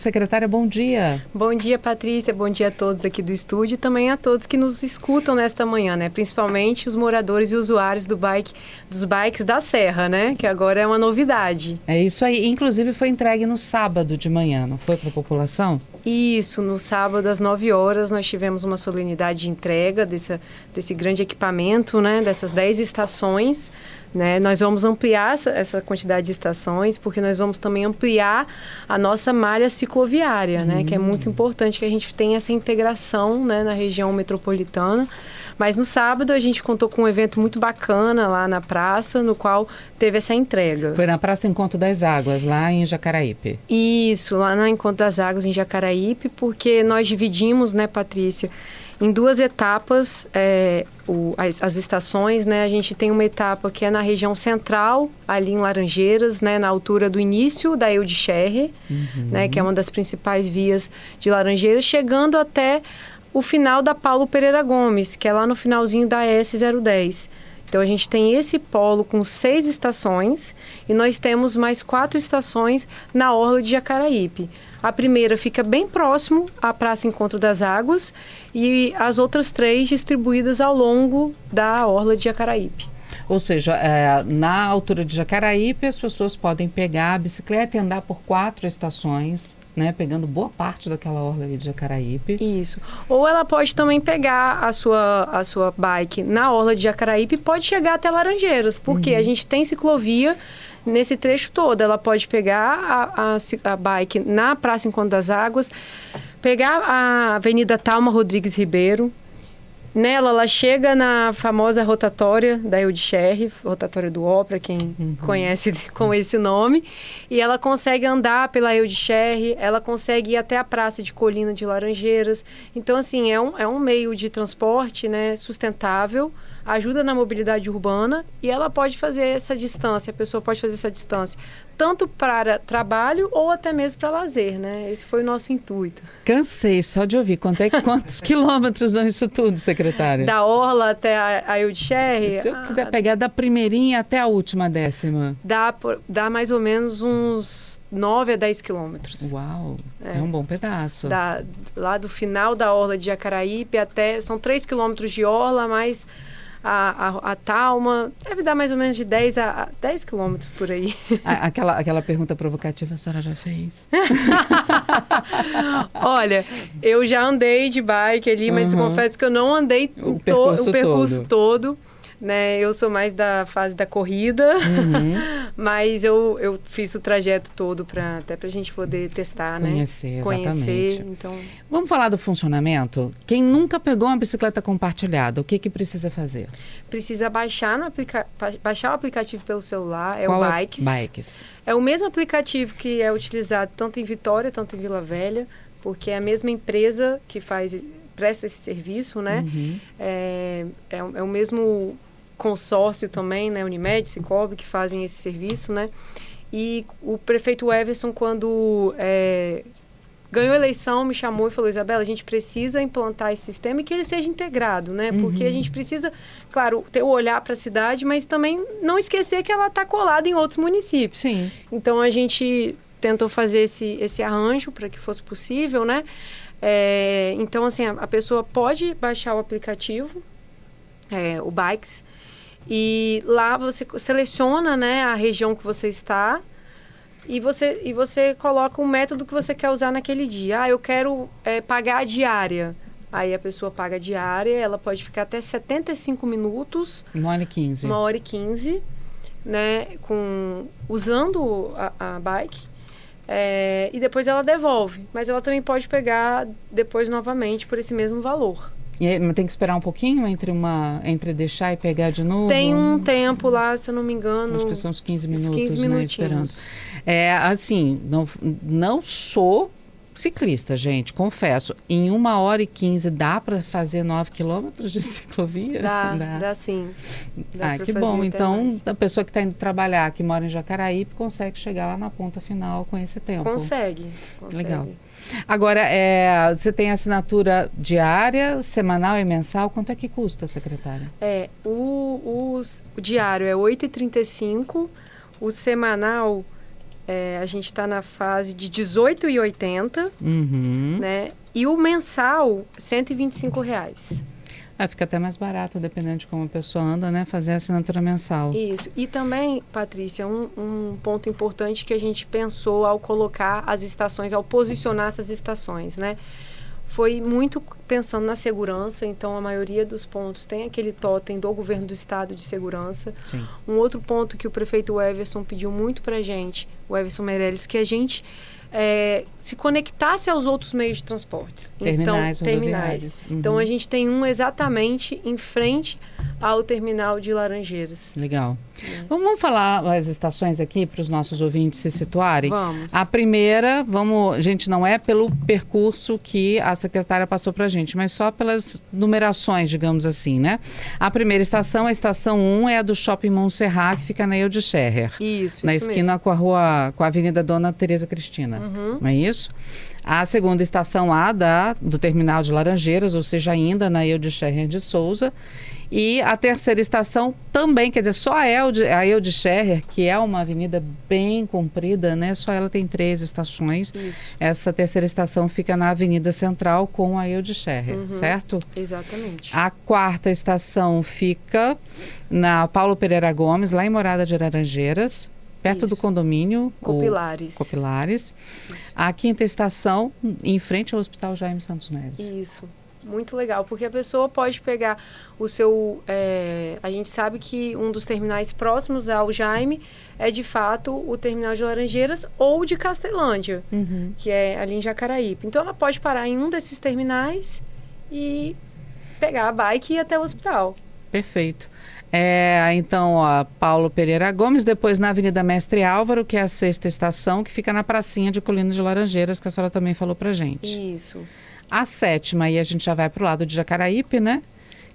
Secretária, bom dia. Bom dia, Patrícia. Bom dia a todos aqui do estúdio e também a todos que nos escutam nesta manhã, né? Principalmente os moradores e usuários dos bikes da Serra, né? Que agora é uma novidade. É isso aí. Inclusive foi entregue no sábado de manhã, não foi, para a população? Isso, no sábado às 9 horas nós tivemos uma solenidade de entrega desse grande equipamento, né? Dessas 10 estações. Né? Nós vamos ampliar essa quantidade de estações, porque nós vamos também ampliar a nossa malha cicloviária, né? Que é muito importante que a gente tenha essa integração, né? Na região metropolitana. Mas no sábado a gente contou com um evento muito bacana lá na praça, no qual teve essa entrega. Foi na Praça Encontro das Águas, lá em Jacaraípe. Isso, lá na Encontro das Águas, em Jacaraípe, porque nós dividimos, né, Patrícia, em 2 etapas, as estações, né? A gente tem uma etapa que é na região central, ali em Laranjeiras, né? Na altura do início da Eudes-Scherrer, né? Que é uma das principais vias de Laranjeiras, chegando até o final da Paulo Pereira Gomes, que é lá no finalzinho da S010. Então, a gente tem esse polo com 6 estações e nós temos mais 4 estações na orla de Jacaraípe. A primeira fica bem próximo à Praça Encontro das Águas e as outras 3 distribuídas ao longo da orla de Jacaraípe. Ou seja, na altura de Jacaraípe, as pessoas podem pegar a bicicleta e andar por 4 estações, né, pegando boa parte daquela orla ali de Jacaraípe. Isso. Ou ela pode também pegar a sua bike na orla de Jacaraípe e pode chegar até Laranjeiras, porque a gente tem ciclovia nesse trecho todo. Ela pode pegar a bike na Praça Encontro das Águas, pegar a Avenida Talma Rodrigues Ribeiro. Nela, ela chega na famosa rotatória da Eudes-Scherrer, rotatória do Ó, para quem conhece com esse nome. E ela consegue andar pela Eudes-Scherrer, ela consegue ir até a Praça de Colina de Laranjeiras. Então, assim, é um meio de transporte, né, sustentável, ajuda na mobilidade urbana e ela pode fazer essa distância, a pessoa pode fazer essa distância tanto para trabalho ou até mesmo para lazer, né? Esse foi o nosso intuito. Cansei só de ouvir. Quantos quilômetros dão isso tudo, secretária? Da orla até a Eudes-Scherrer? Se eu quiser pegar da primeirinha até a última 10ª. Dá mais ou menos uns 9 a 10 quilômetros. Uau, é um bom pedaço. Lá do final da orla de Jacaraípe até... São 3 quilômetros de orla, mais... A Talma deve dar mais ou menos de 10 a 10 quilômetros por aí. Aquela pergunta provocativa a senhora já fez? Olha, eu já andei de bike ali, mas confesso que eu não andei o percurso todo. Né? Eu sou mais da fase da corrida, mas eu fiz o trajeto todo até para a gente poder testar, conhecer, né? Exatamente. Então... Vamos falar do funcionamento? Quem nunca pegou uma bicicleta compartilhada, o que precisa fazer? Precisa baixar o aplicativo pelo celular, Qual o Bikes. Bikes. É o mesmo aplicativo que é utilizado tanto em Vitória, tanto em Vila Velha, porque é a mesma empresa que presta esse serviço, né? É o mesmo consórcio também, né? Unimed, Sicoob, que fazem esse serviço, né? E o prefeito Everson, quando ganhou a eleição, me chamou e falou: Isabela, a gente precisa implantar esse sistema e que ele seja integrado, né? Porque a gente precisa, claro, ter o olhar para a cidade, mas também não esquecer que ela está colada em outros municípios. Sim. Então, a gente tentou fazer esse arranjo para que fosse possível, né? Então, assim, a pessoa pode baixar o aplicativo, o Bikes, e lá você seleciona, né, a região que você está e você coloca o método que você quer usar naquele dia. Eu quero pagar a diária. Aí a pessoa paga a diária, ela pode ficar até 75 minutos. 1h15. 1h15, né, usando a bike. E depois ela devolve. Mas ela também pode pegar depois novamente por esse mesmo valor. E aí, tem que esperar um pouquinho entre deixar e pegar de novo? Tem um tempo lá, se eu não me engano. Acho que são uns 15 minutos, 15 minutinhos. Né, assim, não sou ciclista, gente, confesso. Em 1h15 dá para fazer 9 quilômetros de ciclovia? Dá sim. Dá que bom. Então, a pessoa que está indo trabalhar, que mora em Jacaraípe, consegue chegar lá na ponta final com esse tempo. Consegue. Legal. Agora, você tem assinatura diária, semanal e mensal? Quanto é que custa, secretária? O diário é R$ 8,35, o semanal a gente está na fase de R$18,80, né? E o mensal, R$125. Fica até mais barato, dependendo de como a pessoa anda, né? Fazer a assinatura mensal. Isso. E também, Patrícia, um ponto importante que a gente pensou ao colocar as estações, ao posicionar essas estações, né? Foi muito pensando na segurança, então a maioria dos pontos tem aquele totem do governo do estado de segurança. Sim. Um outro ponto que o prefeito Everson pediu muito pra gente, o Everson Meirelles, que a gente se conectasse aos outros meios de transportes. Terminais. Então a gente tem um exatamente em frente ao terminal de Laranjeiras. Legal. Vamos falar as estações aqui para os nossos ouvintes se situarem? Vamos. A primeira, gente, não é pelo percurso que a secretária passou para a gente, mas só pelas numerações, digamos assim, né? A primeira estação, a estação 1, é a do Shopping Montserrat, que fica na Eudes Scherrer. Isso na esquina mesmo. com a Avenida Dona Teresa Cristina. Não é isso? A segunda estação A do terminal de Laranjeiras, ou seja, ainda na Eudes Scherrer de Souza. E a terceira estação também, quer dizer, só a Eudes Scherrer, que é uma avenida bem comprida, né? Só ela tem 3 estações. Isso. Essa terceira estação fica na Avenida Central com a Eudes Scherrer, certo? Exatamente. A quarta estação fica na Paulo Pereira Gomes, lá em Morada de Laranjeiras, perto do condomínio Copilares. A quinta estação, em frente ao Hospital Jaime Santos Neves. Isso. Muito legal, porque a pessoa pode pegar o seu... a gente sabe que um dos terminais próximos ao Jaime é, de fato, o terminal de Laranjeiras ou de Castelândia, que é ali em Jacaraípe. Então, ela pode parar em um desses terminais e pegar a bike e ir até o hospital. Perfeito. Então, Paulo Pereira Gomes, depois na Avenida Mestre Álvaro, que é a sexta estação, que fica na pracinha de Colina de Laranjeiras, que a senhora também falou pra gente. Isso. A sétima, aí a gente já vai pro lado de Jacaraípe, né?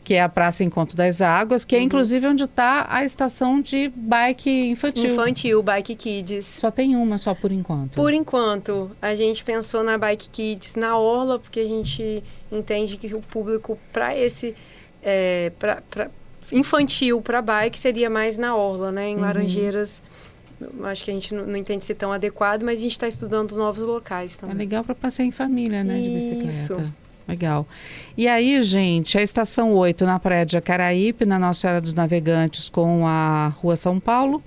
Que é a Praça Encontro das Águas, que é inclusive onde está a estação de bike infantil. Infantil, Bike Kids. Só tem uma, só por enquanto. Por enquanto. A gente pensou na Bike Kids na Orla, porque a gente entende que o público para esse... infantil para bike seria mais na Orla, né? Em Laranjeiras, acho que a gente não entende ser tão adequado, mas a gente está estudando novos locais também. É legal para passear em família, né? De bicicleta. Isso. Legal. E aí, gente, a estação 8 na Praia de Jacaraípe, na Nossa Senhora dos Navegantes, com a Rua São Paulo.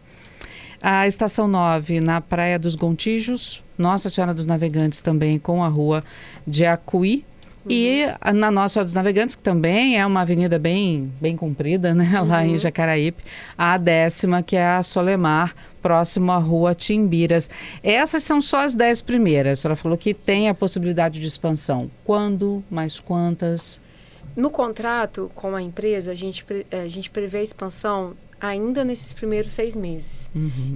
A estação 9 na Praia dos Gontijoos, Nossa Senhora dos Navegantes também, com a Rua de Acuí. E na Nossa Senhora dos Navegantes, que também é uma avenida bem comprida, né? Lá em Jacaraípe. A 10ª, que é a Solemar, próximo à Rua Timbiras. Essas são só as 10 primeiras. A senhora falou que tem a possibilidade de expansão. Quando? Mais quantas? No contrato com a empresa, a gente prevê a expansão ainda nesses primeiros 6 meses.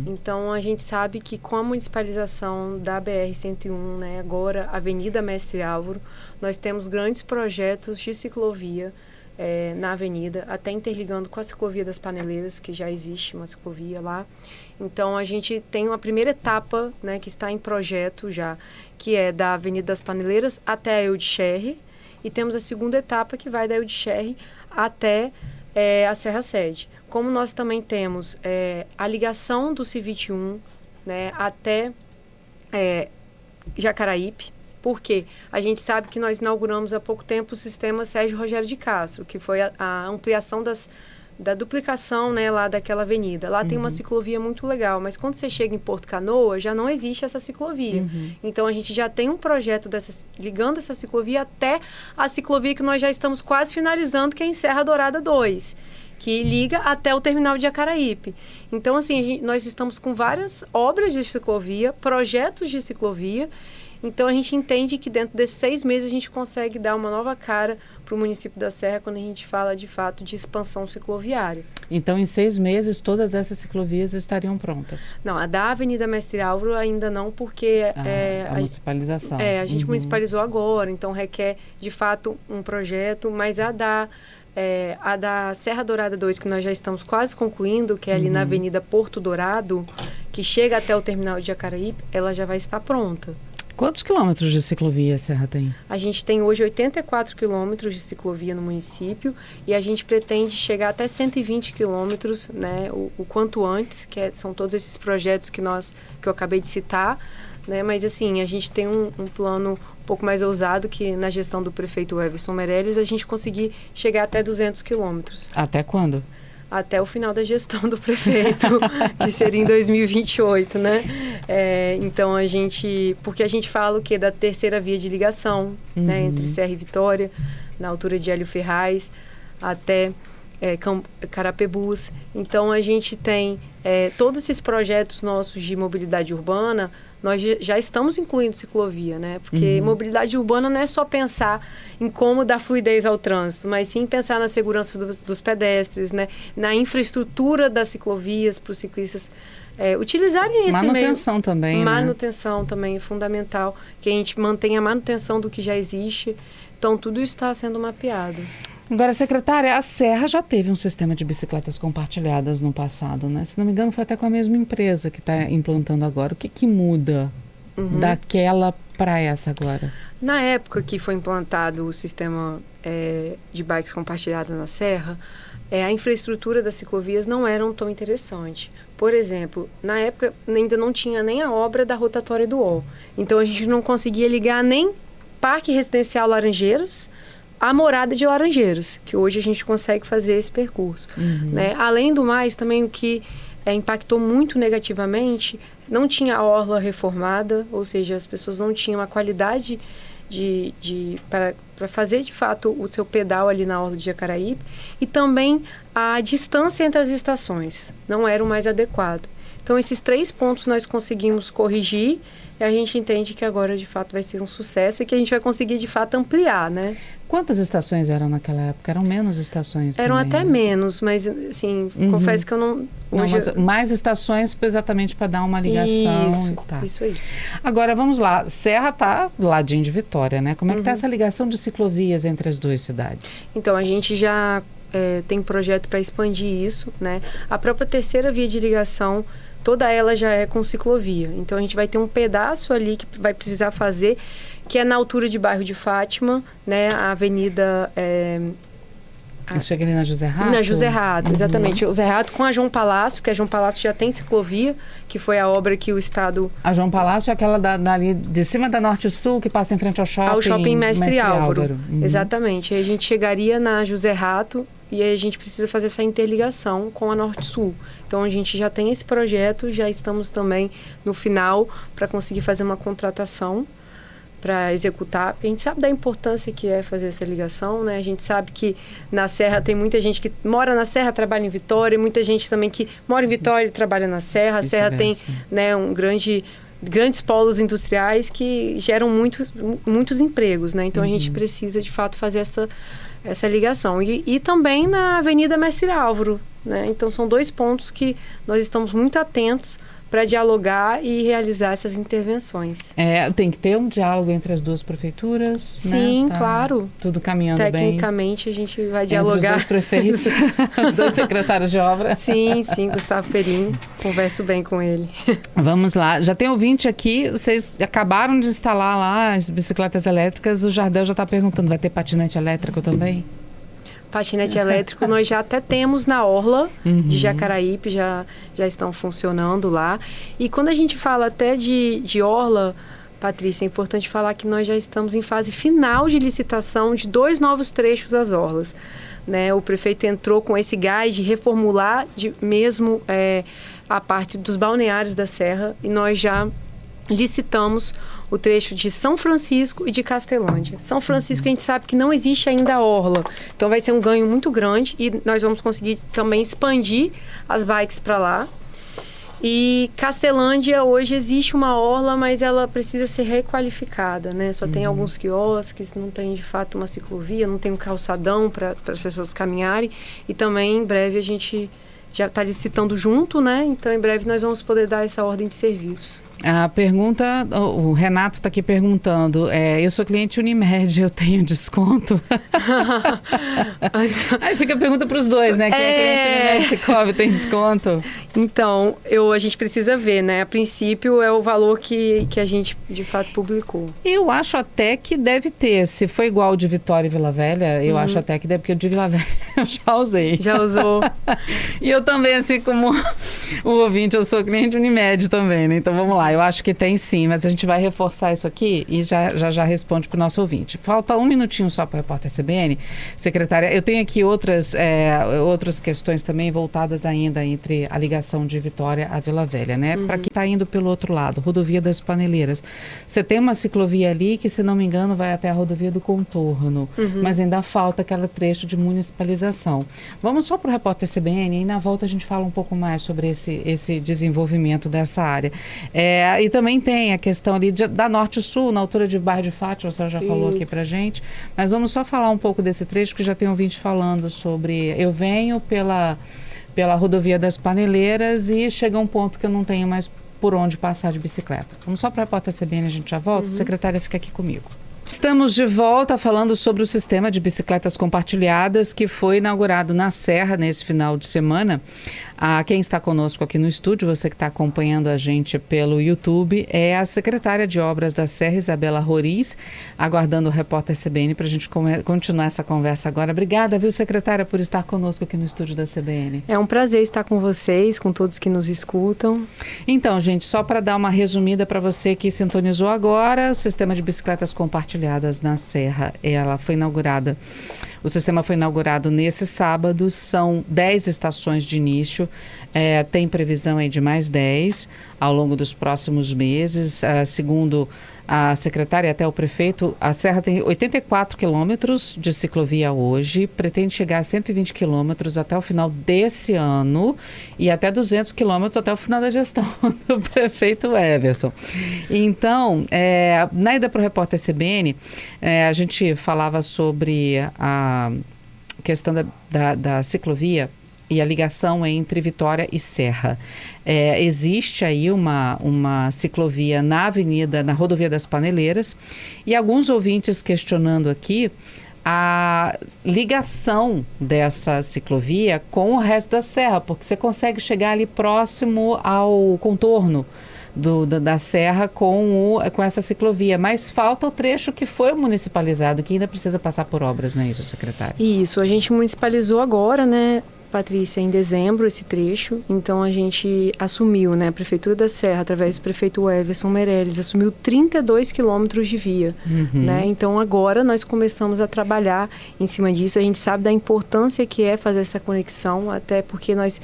Então, a gente sabe que com a municipalização da BR-101, né, agora Avenida Mestre Álvaro, nós temos grandes projetos de ciclovia na avenida, até interligando com a ciclovia das Paneleiras, que já existe uma ciclovia lá. Então, a gente tem uma primeira etapa, né, que está em projeto já, que é da Avenida das Paneleiras até a Eudes Scherrer, e temos a segunda etapa, que vai da Eudes Scherrer até a Serra Sede. Como nós também temos a ligação do CIV-21, né, até Jacaraípe, porque a gente sabe que nós inauguramos há pouco tempo o sistema Sérgio Rogério de Castro, que foi a ampliação da duplicação, né, lá daquela avenida. Lá tem uma ciclovia muito legal, mas quando você chega em Porto Canoa, já não existe essa ciclovia. Então, a gente já tem um projeto ligando essa ciclovia até a ciclovia que nós já estamos quase finalizando, que é em Serra Dourada 2. Que liga até o terminal de Jacaraípe. Então, assim, nós estamos com várias obras de ciclovia, projetos de ciclovia. Então, a gente entende que dentro desses 6 meses a gente consegue dar uma nova cara para o município da Serra quando a gente fala, de fato, de expansão cicloviária. Então, em 6 meses, todas essas ciclovias estariam prontas? Não, a da Avenida Mestre Álvaro ainda não, porque... a municipalização. A gente municipalizou agora, então requer, de fato, um projeto, mas a da Serra Dourada 2, que nós já estamos quase concluindo, que é ali na Avenida Porto Dourado, que chega até o terminal de Jacaraípe, ela já vai estar pronta. Quantos quilômetros de ciclovia a Serra tem? A gente tem hoje 84 quilômetros de ciclovia no município e a gente pretende chegar até 120 quilômetros, né, o quanto antes, são todos esses projetos que eu acabei de citar, né, mas assim, a gente tem um plano um pouco mais ousado que na gestão do prefeito Everson Meirelles a gente conseguir chegar até 200 quilômetros. Até quando? Até o final da gestão do prefeito, que seria em 2028, né? Então, porque a gente fala o quê? Da terceira via de ligação, né? Entre Serra e Vitória, na altura de Hélio Ferraz, até Carapebus. Então, a gente tem todos esses projetos nossos de mobilidade urbana, nós já estamos incluindo ciclovia, né? Porque mobilidade urbana não é só pensar em como dar fluidez ao trânsito, mas sim pensar na segurança dos pedestres, né? Na infraestrutura das ciclovias para os ciclistas utilizarem esse manutenção meio. Também, manutenção também é fundamental, que a gente mantenha a manutenção do que já existe. Então, tudo isso está sendo mapeado. Agora, secretária, a Serra já teve um sistema de bicicletas compartilhadas no passado, né? Se não me engano, foi até com a mesma empresa que está implantando agora. O que muda daquela para essa agora? Na época que foi implantado o sistema de bikes compartilhadas na Serra, a infraestrutura das ciclovias não era tão interessante. Por exemplo, na época ainda não tinha nem a obra da rotatória do Ó. Então, a gente não conseguia ligar nem Parque Residencial Laranjeiras a morada de Laranjeiras, que hoje a gente consegue fazer esse percurso. Né? Além do mais, também o que impactou muito negativamente, não tinha a orla reformada, ou seja, as pessoas não tinham a qualidade para fazer, de fato, o seu pedal ali na orla de Jacaraípe, e também a distância entre as estações não era o mais adequado. Então, esses 3 pontos nós conseguimos corrigir, e a gente entende que agora, de fato, vai ser um sucesso e que a gente vai conseguir, de fato, ampliar, né? Quantas estações eram naquela época? Eram menos estações Eram também, até menos, mas, assim, confesso que eu não... Mas mais estações exatamente para dar uma ligação. Isso aí. Agora, vamos lá. Serra está do ladinho de Vitória, né? Como é que está essa ligação de ciclovias entre as duas cidades? Então, a gente já tem projeto para expandir isso, né? A própria terceira via de ligação, toda ela já é com ciclovia. Então, a gente vai ter um pedaço ali que vai precisar fazer, que é na altura de Bairro de Fátima, né? A avenida... Chega ali na José Rato? Na José Rato, exatamente. José Rato com a João Palácio, que a João Palácio já tem ciclovia, que foi a obra que o Estado... A João Palácio é aquela dali de cima da Norte Sul, que passa em frente ao shopping... Ao shopping Mestre Álvaro. Exatamente. Aí a gente chegaria na José Rato e aí a gente precisa fazer essa interligação com a Norte Sul. Então, a gente já tem esse projeto, já estamos também no final para conseguir fazer uma contratação para executar, porque a gente sabe da importância que é fazer essa ligação, né? A gente sabe que na Serra tem muita gente que mora na Serra, trabalha em Vitória, e muita gente também que mora em Vitória e trabalha na Serra. A Serra tem, né, grandes polos industriais que geram muitos empregos, né? Então, a gente precisa, de fato, fazer essa ligação. E também na Avenida Mestre Álvaro, né? Então, são 2 pontos que nós estamos muito atentos para dialogar e realizar essas intervenções. Tem que ter um diálogo entre as duas prefeituras? Sim, né? claro. Tudo caminhando bem. Tecnicamente, a gente vai dialogar. Entre os 2 prefeitos, os 2 secretários de obra. Sim, Gustavo Perim. Converso bem com ele. Vamos lá. Já tem ouvinte aqui. Vocês acabaram de instalar lá as bicicletas elétricas. O Jardel já está perguntando, vai ter patinete elétrico também? Patinete elétrico nós já até temos na orla de Jacaraípe, já estão funcionando lá. E quando a gente fala até de orla, Patrícia, é importante falar que nós já estamos em fase final de licitação de 2 novos trechos das orlas. Né? O prefeito entrou com esse gás de reformular mesmo a parte dos balneários da Serra e nós já licitamos o trecho de São Francisco e de Castelândia. São Francisco a gente sabe que não existe ainda a orla, então vai ser um ganho muito grande e nós vamos conseguir também expandir as bikes para lá. E Castelândia hoje existe uma orla, mas ela precisa ser requalificada, né? Só tem alguns quiosques, não tem de fato uma ciclovia, não tem um calçadão para as pessoas caminharem e também em breve a gente já está licitando junto, né? Então em breve nós vamos poder dar essa ordem de serviços. A pergunta, o Renato está aqui perguntando, eu sou cliente Unimed, eu tenho desconto? Aí fica a pergunta para os dois, né? Quem é cliente Unimed, Sicoob, tem desconto? Então, a gente precisa ver, né? A princípio é o valor que a gente, de fato, publicou. Eu acho até que deve ter. Se for igual o de Vitória e Vila Velha, eu acho até que deve, porque o de Vila Velha eu já usei. Já usou. E eu também, assim como o ouvinte, eu sou cliente Unimed também, né? Então vamos lá, eu acho que tem sim, mas a gente vai reforçar isso aqui e já responde para o nosso ouvinte. Falta um minutinho só para o Repórter CBN. Secretária, eu tenho aqui outras questões também voltadas ainda entre a ligação de Vitória a Vila Velha, né? Para quem está indo pelo outro lado, Rodovia das Paneleiras. Você tem uma ciclovia ali que, se não me engano, vai até a Rodovia do Contorno, mas ainda falta aquele trecho de municipalização. Vamos só para o Repórter CBN e na volta a gente fala um pouco mais sobre esse desenvolvimento dessa área. E também tem a questão ali da Norte-Sul, na altura de Bairro de Fátima, a senhora já falou aqui para gente, mas vamos só falar um pouco desse trecho, que já tem ouvinte falando sobre... Eu venho pela Rodovia das Paneleiras e chega um ponto que eu não tenho mais por onde passar de bicicleta. Vamos só para a Repórter CBN, a gente já volta. Secretária, fica aqui comigo. Estamos de volta falando sobre o sistema de bicicletas compartilhadas que foi inaugurado na Serra nesse final de semana. Quem está conosco aqui no estúdio, você que está acompanhando a gente pelo YouTube, é a secretária de Obras da Serra, Isabela Roriz, aguardando o Repórter CBN para a gente continuar essa conversa agora. Obrigada, viu, secretária, por estar conosco aqui no estúdio da CBN. É um prazer estar com vocês, com todos que nos escutam. Então, gente, só para dar uma resumida para você que sintonizou agora, o sistema de bicicletas compartilhadas na Serra, ela foi inaugurada. O sistema foi inaugurado nesse sábado, são 10 estações de início, tem previsão aí de mais 10 ao longo dos próximos meses. Segundo a secretária e até o prefeito, a Serra tem 84 quilômetros de ciclovia hoje, pretende chegar a 120 quilômetros até o final desse ano e até 200 quilômetros até o final da gestão do prefeito Everson. Isso. Então, na ida para o Repórter CBN, a gente falava sobre a questão da ciclovia e a ligação entre Vitória e Serra. Existe aí uma ciclovia na Rodovia das Paneleiras, e alguns ouvintes questionando aqui a ligação dessa ciclovia com o resto da Serra, porque você consegue chegar ali próximo ao contorno da Serra com essa ciclovia, mas falta o trecho que foi municipalizado, que ainda precisa passar por obras, não é isso, secretária? Isso, a gente municipalizou agora, né, Patrícia, em dezembro esse trecho, então a gente assumiu, né, a Prefeitura da Serra, através do prefeito Everson Meirelles, assumiu 32 quilômetros de via, né, então agora nós começamos a trabalhar em cima disso. A gente sabe da importância que é fazer essa conexão, até porque nós,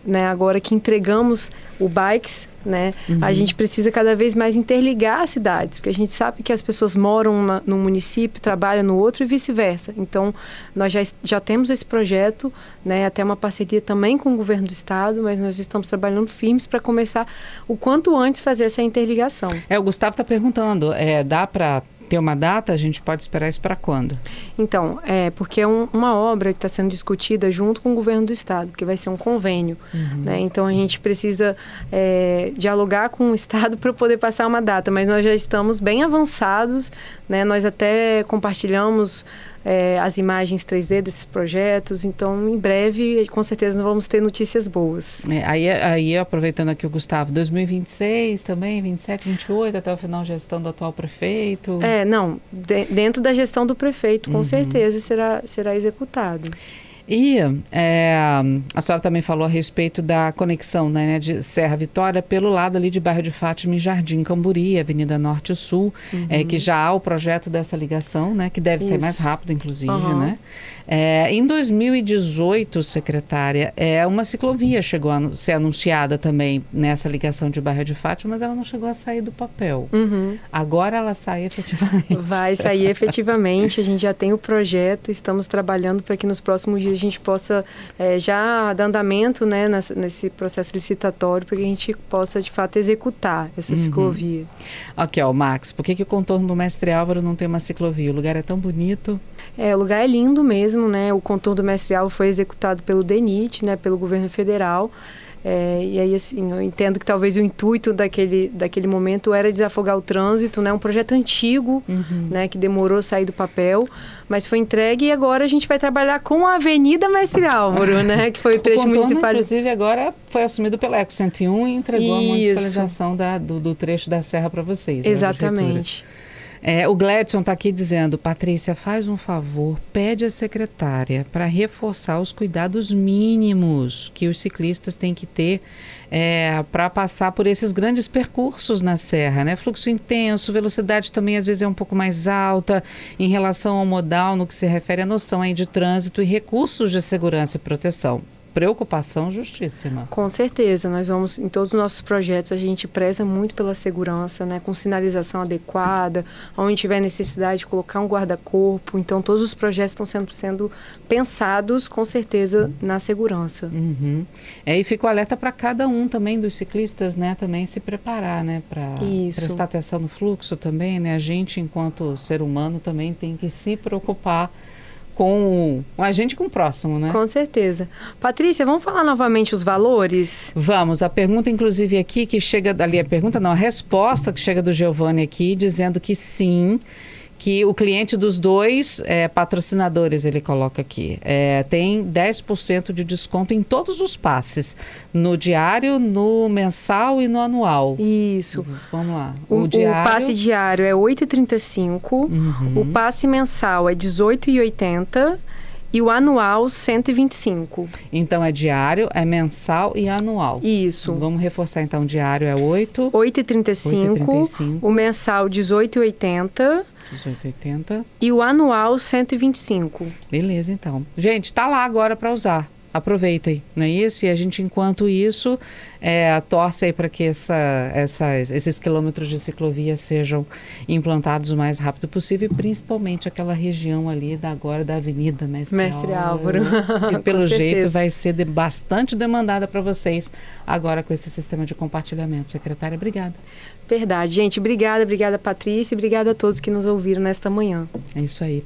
né, agora que entregamos o Bikes, né, a gente precisa cada vez mais interligar as cidades, porque a gente sabe que as pessoas moram num município, trabalham no outro e vice-versa. Então, nós já temos esse projeto, né, até uma parceria também com o governo do estado, mas nós estamos trabalhando firmes para começar o quanto antes fazer essa interligação. O Gustavo está perguntando, dá para ter uma data? A gente pode esperar isso para quando? Então, porque é uma obra que está sendo discutida junto com o governo do estado, que vai ser um convênio, né? Então a gente precisa dialogar com o estado para poder passar uma data, mas nós já estamos bem avançados, né? Nós até compartilhamos as imagens 3D desses projetos, então em breve, com certeza, nós vamos ter notícias boas. Aí aproveitando aqui o Gustavo, 2026 também, 27, 28, até o final da gestão do atual prefeito? Dentro da gestão do prefeito, com certeza será executado. E a senhora também falou a respeito da conexão, né, de Serra Vitória pelo lado ali de Bairro de Fátima e Jardim Camburi, Avenida Norte e Sul, que já há o projeto dessa ligação, né, que deve ser mais rápido, inclusive, né? Em 2018, secretária, uma ciclovia chegou a ser anunciada também nessa ligação de Bairro de Fátima, mas ela não chegou a sair do papel. Agora ela sai efetivamente. Vai sair efetivamente, a gente já tem o projeto, estamos trabalhando para que nos próximos dias a gente possa já dar andamento, né, nesse processo licitatório, para que a gente possa de fato executar essa ciclovia. Aqui, o Max, por que o contorno do Mestre Álvaro não tem uma ciclovia? O lugar é tão bonito. O lugar é lindo mesmo, né? O contorno do Mestre Álvaro foi executado pelo DENIT, né, pelo governo federal. E aí, assim, eu entendo que talvez o intuito daquele momento era desafogar o trânsito, né? Um projeto antigo, né? Que demorou a sair do papel, mas foi entregue e agora a gente vai trabalhar com a Avenida Mestre Álvaro, né? Que foi o trecho municipal. Inclusive, agora foi assumido pela Eco 101 e entregou a municipalização do trecho da serra para vocês. Exatamente. O Gledson está aqui dizendo, Patrícia, faz um favor, pede à secretária para reforçar os cuidados mínimos que os ciclistas têm que ter para passar por esses grandes percursos na serra, né? Fluxo intenso, velocidade também às vezes é um pouco mais alta em relação ao modal no que se refere à noção aí de trânsito e recursos de segurança e proteção. Preocupação justíssima. Com certeza, nós vamos, em todos os nossos projetos, a gente preza muito pela segurança, né, com sinalização adequada, onde tiver necessidade de colocar um guarda-corpo, então todos os projetos estão sendo pensados, com certeza, na segurança. E fica o alerta para cada um também dos ciclistas, né, também se preparar, né, para prestar atenção no fluxo também, né, a gente, enquanto ser humano, também tem que se preocupar com a gente, com o próximo, né? Com certeza. Patrícia, vamos falar novamente os valores? Vamos. A pergunta, inclusive, aqui, que chega... Ali, a resposta que chega do Giovanni aqui, dizendo que sim, que o cliente dos dois patrocinadores, ele coloca aqui, tem 10% de desconto em todos os passes, no diário, no mensal e no anual. Isso. Vamos lá. O passe diário é R$ 8,35, o passe mensal é R$ 18,80 e o anual R$ 125. Então é diário, é mensal e anual. Isso. Vamos reforçar então, o diário é R$ 8,35, o mensal R$ 18,80. 18,80. E o anual 125. Beleza, então. Gente, tá lá agora para usar. Aproveitem, não é isso? E a gente, enquanto isso, torce aí para que esses quilômetros de ciclovia sejam implantados o mais rápido possível, e principalmente aquela região ali da Avenida Mestre Álvaro. Que pelo jeito vai ser bastante demandada para vocês agora com esse sistema de compartilhamento. Secretária, obrigada. Verdade, gente. Obrigada, Patrícia, e obrigada a todos que nos ouviram nesta manhã. É isso aí.